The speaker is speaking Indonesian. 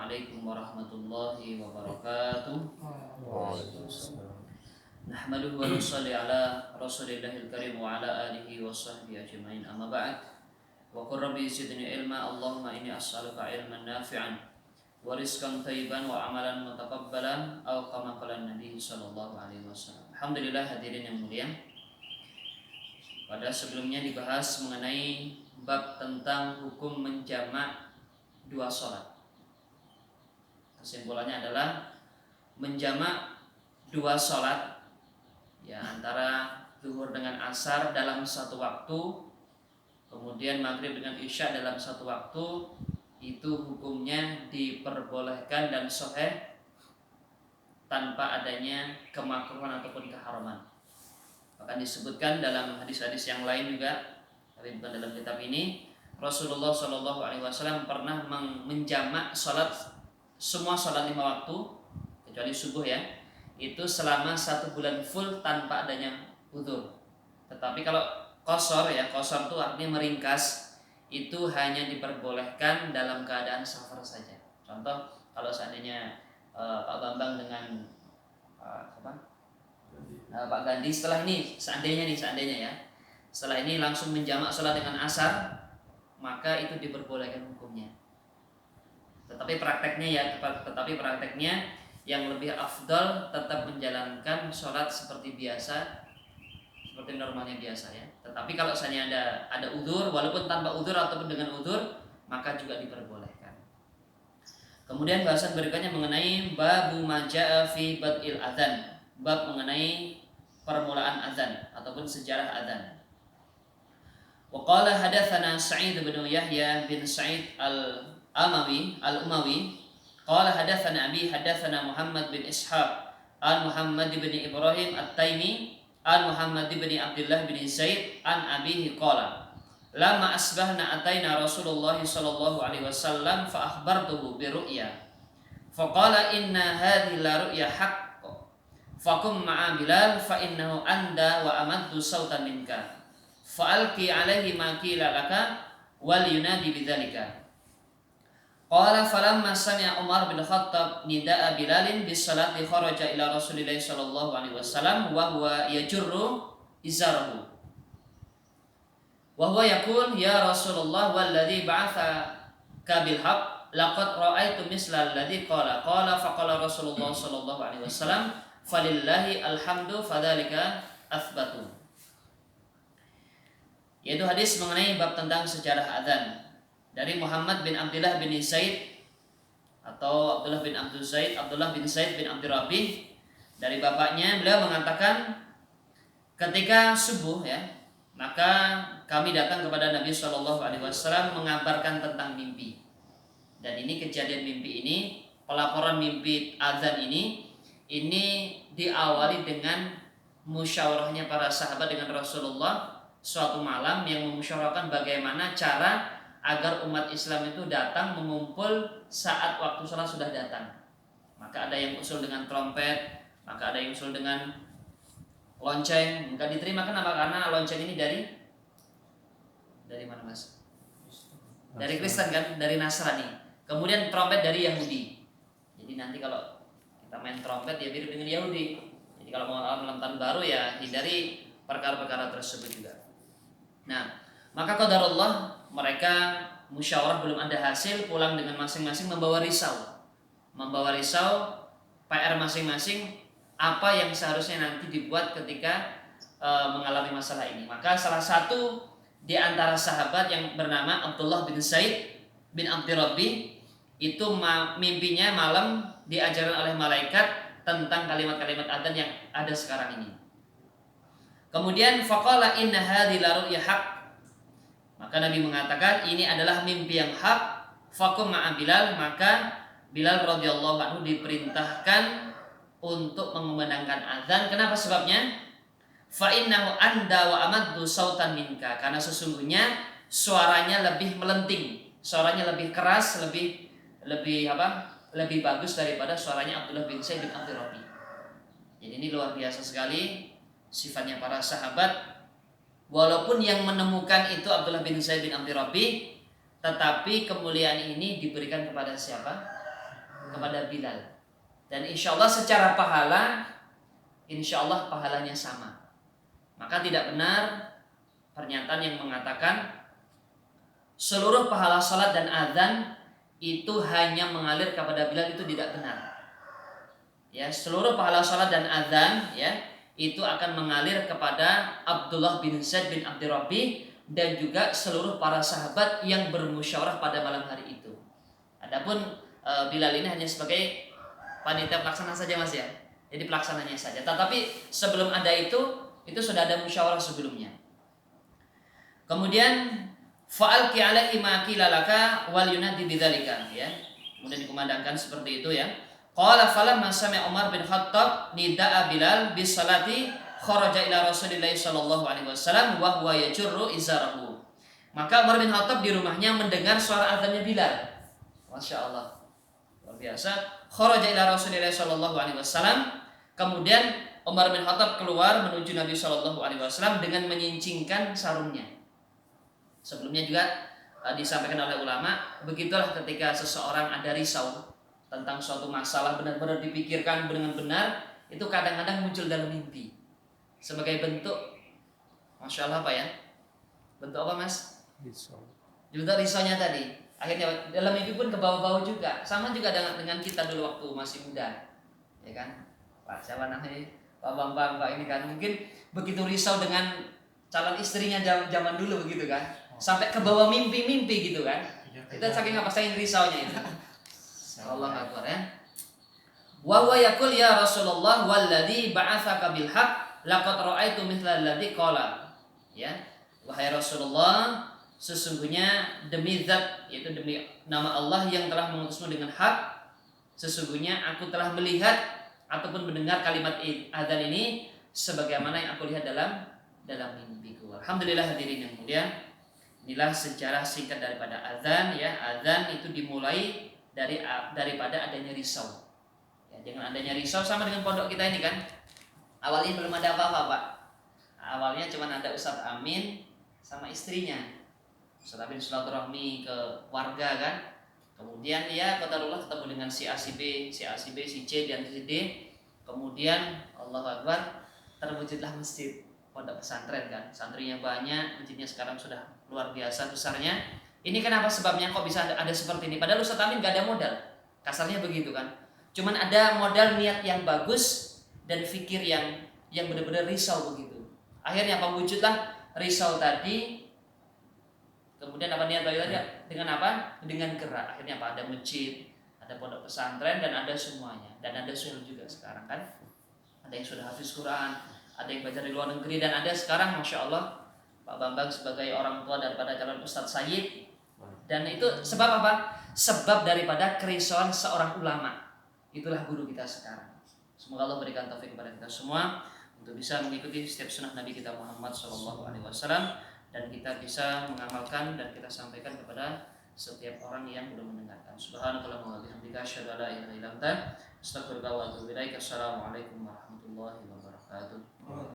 Assalamualaikum warahmatullahi wabarakatuh. Nahmaduhu wa nusalli ala rasulillahil karim wa ala alihi wa sahbihi ajma'in, amma ba'd. Wa qur rabbi zidni ilma, Allahumma inni as'aluka ilman nafi'an wa rizqan thayyiban wa amalan mutaqabbalan, atau kama qala Nabi sallallahu alaihi wasallam. Alhamdulillah, hadirin yang mulia. Pada sebelumnya dibahas mengenai bab tentang hukum menjamak dua sholat. Kesimpulannya adalah menjamak dua sholat, ya, antara zuhur dengan asar dalam satu waktu, kemudian maghrib dengan isya dalam satu waktu, itu hukumnya diperbolehkan dan sahih tanpa adanya kemakruhan ataupun keharaman. Bahkan disebutkan dalam hadis-hadis yang lain juga, tapi bukan dalam kitab ini, Rasulullah SAW pernah menjamak sholat, semua sholat 5 waktu kecuali subuh, ya, itu selama 1 bulan full tanpa adanya udzur. Tetapi kalau qashar, ya, qashar itu artinya meringkas, itu hanya diperbolehkan dalam keadaan safar saja. Contoh, kalau seandainya Pak Bambang dengan Pak Gandhi setelah ini, seandainya ya, setelah ini langsung menjamak sholat dengan asar, maka itu diperbolehkan hukumnya. Tetapi prakteknya yang lebih afdal tetap menjalankan sholat seperti biasa, seperti normalnya biasa, ya. Tetapi kalau misalnya ada udzur, walaupun tanpa udzur ataupun dengan udzur, maka juga diperbolehkan. Kemudian bahasan berikutnya mengenai babu ma jaa fi bad'il adzan, bab mengenai permulaan azan ataupun sejarah azan. Wa qala hadatsana Sa'id bin Yahya bin Sa'id al-Umawi qala hadatsana abi hadatsana Muhammad bin Ishaq an Muhammad bin Ibrahim at-Taimi an Muhammad bin Abdullah bin Zaid an abihi qala lama asbahna ataina Rasulullah sallallahu alaihi wasallam fa akhbartuhu bi ru'ya fa qala inna hadhihi la ru'ya haqq fakum ma'a Bilal fa innahu anda wa amaddu sautan minka fa'alqi alaihi ma qila laka wal yunadi bidzalika. Qala falamma sami'a Umar bin Khattab nida'a Bilalin bis salati kharaja ila Rasulillah sallallahu alaihi wasallam wa huwa yajurru izarahu wa huwa yaqul ya Rasulullah walladzi ba'atsaka bil haqq laqad ra'aitu misla alladzi qala faqala Rasulullah sallallahu alaihi wasallam falillahi alhamdu fadzalika atsbatu. Yaitu hadis mengenai bab tentang sejarah adzan dari Muhammad bin Abdullah bin Zaid atau Abdullah bin Zaid bin Abdul Rabbih, dari bapaknya. Beliau mengatakan ketika subuh, ya, maka kami datang kepada Nabi SAW mengabarkan tentang mimpi. Dan ini kejadian mimpi ini, pelaporan mimpi adzan ini diawali dengan musyawarahnya para sahabat dengan Rasulullah suatu malam, yang memusyawarahkan bagaimana cara agar umat Islam itu datang mengumpul saat waktu sholat sudah datang. Maka ada yang usul dengan trompet, maka ada yang usul dengan lonceng. Maka diterima, kenapa? Karena lonceng ini dari mana, Mas? Dari Kristen, kan? Dari Nasrani. Kemudian trompet dari Yahudi. Jadi nanti kalau kita main trompet, ya mirip dengan Yahudi. Jadi kalau mau malam tahun baru, ya hindari perkara-perkara tersebut juga. Nah, maka qadarullah, mereka musyawarah belum ada hasil, pulang dengan masing-masing membawa risau PR masing-masing, apa yang seharusnya nanti dibuat ketika mengalami masalah ini. Maka salah satu di antara sahabat yang bernama Abdullah bin Zaid bin Abdul Rabbih itu mimpinya malam diajarkan oleh malaikat tentang kalimat-kalimat adzan yang ada sekarang ini. Kemudian faqala inna hadhihi la ru'ya haq, maka Nabi mengatakan ini adalah mimpi yang hak. Fakum ma'a Bilal, maka Bilal radhiyallahu anhu diperintahkan untuk mengumandangkan azan. Kenapa sebabnya? Fa innahu anda wa amaddu sautan minka, karena sesungguhnya suaranya lebih melenting, suaranya lebih keras, lebih bagus daripada suaranya Abdullah bin Zaid bin Abdul Rabbih. Jadi ini luar biasa sekali sifatnya para sahabat. Walaupun yang menemukan itu Abdullah bin Zaid bin Abdul Rabbih, tetapi kemuliaan ini diberikan kepada siapa? kepada Bilal. Dan insya Allah secara pahala, insya Allah pahalanya sama. Maka tidak benar pernyataan yang mengatakan seluruh pahala salat dan azan itu hanya mengalir kepada Bilal, itu tidak benar. Ya, seluruh pahala salat dan azan ya itu akan mengalir kepada Abdullah bin Zaid bin Abdi Rabbi dan juga seluruh para sahabat yang bermusyawarah pada malam hari itu. Adapun Bilal ini hanya sebagai panitia pelaksana saja Mas ya. Jadi pelaksananya saja. Tetapi sebelum ada itu sudah ada musyawarah sebelumnya. Kemudian fa'alqi alaihi ma qila laka wal yunadi bidzalika ya. Kemudian dikumandangkan seperti itu ya. Qala falamma sami'a Umar bin Khattab nida'a Bilal bis salati kharaja ila Rasulillah sallallahu alaihi wasallam wa huwa yajurru izarahu. Maka Umar bin Khattab di rumahnya mendengar suara azannya Bilal. Masya Allah, luar biasa. Kharaja ila Rasulillah sallallahu alaihi wasallam. Kemudian Umar bin Khattab keluar menuju Nabi sallallahu alaihi wasallam dengan menyincingkan sarungnya. Sebelumnya juga disampaikan oleh ulama, begitulah ketika seseorang ada risau tentang suatu masalah benar-benar dipikirkan dengan benar, itu kadang-kadang muncul dalam mimpi sebagai bentuk, masya Allah apa ya? Bentuk apa Mas? Risau. Juga risaunya tadi. Akhirnya dalam mimpi pun ke bawah-bawah juga. Sama juga dengan kita dulu waktu masih muda, ya kan? Pak siapa namanya? Pak Bambang, Pak ini kan mungkin begitu risau dengan calon istrinya zaman dulu begitu kan? Sampai ke bawah mimpi-mimpi gitu kan? Kita saking apa saking risaunya itu. Allah Akbar ya. Wa huwa yaqul ya Rasulullah walladzi ba'atsaka bil haqq laqad ra'aitu mithla alladzi qala. Ya. Wahai Rasulullah, sesungguhnya demi zat, yaitu demi nama Allah yang telah mengutusmu dengan hak, sesungguhnya aku telah melihat ataupun mendengar kalimat adzan ini sebagaimana yang aku lihat dalam mimpiku. Alhamdulillah hadirin yang mulia. Inilah sejarah singkat daripada adzan ya. Adzan itu dimulai daripada adanya risau. Ya, dengan adanya risau sama dengan pondok kita ini kan. Awalnya belum ada apa-apa, Pak. Awalnya cuma ada Ustadz Amin sama istrinya. Ustadz Amin silaturahmi ke warga kan. Kemudian ya qadarullah ketemu dengan si A, si B, si C dan si D. Kemudian Allahu Akbar, terwujudlah masjid pondok pesantren kan. Santrinya banyak, masjidnya sekarang sudah luar biasa besarnya. Ini kenapa sebabnya kok bisa ada seperti ini? Padahal Ustadz Amin gak ada modal. Kasarnya begitu kan. Cuman ada modal niat yang bagus dan fikir yang benar-benar risau begitu. Akhirnya apa wujudlah risau tadi. Kemudian apa niat bagi tadi? Dengan apa? Dengan gerak. Akhirnya apa? Ada masjid, ada pondok pesantren dan ada semuanya. Dan ada suhel juga sekarang kan. Ada yang sudah hafiz Quran, ada yang belajar di luar negeri dan ada sekarang Masya Allah Pak Bambang sebagai orang tua daripada calon Ustadz Sayyid. Dan itu sebab apa? Sebab daripada kerisauan seorang ulama. Itulah guru kita sekarang. Semoga Allah berikan taufik kepada kita semua untuk bisa mengikuti setiap sunnah Nabi kita Muhammad SAW dan kita bisa mengamalkan dan kita sampaikan kepada setiap orang yang belum mendengarkan. Subhanakallahumma wa bihamdika asyhadu an la ilaha illa anta astaghfiruka wa atubu ilaik. Assalamualaikum warahmatullahi wabarakatuh.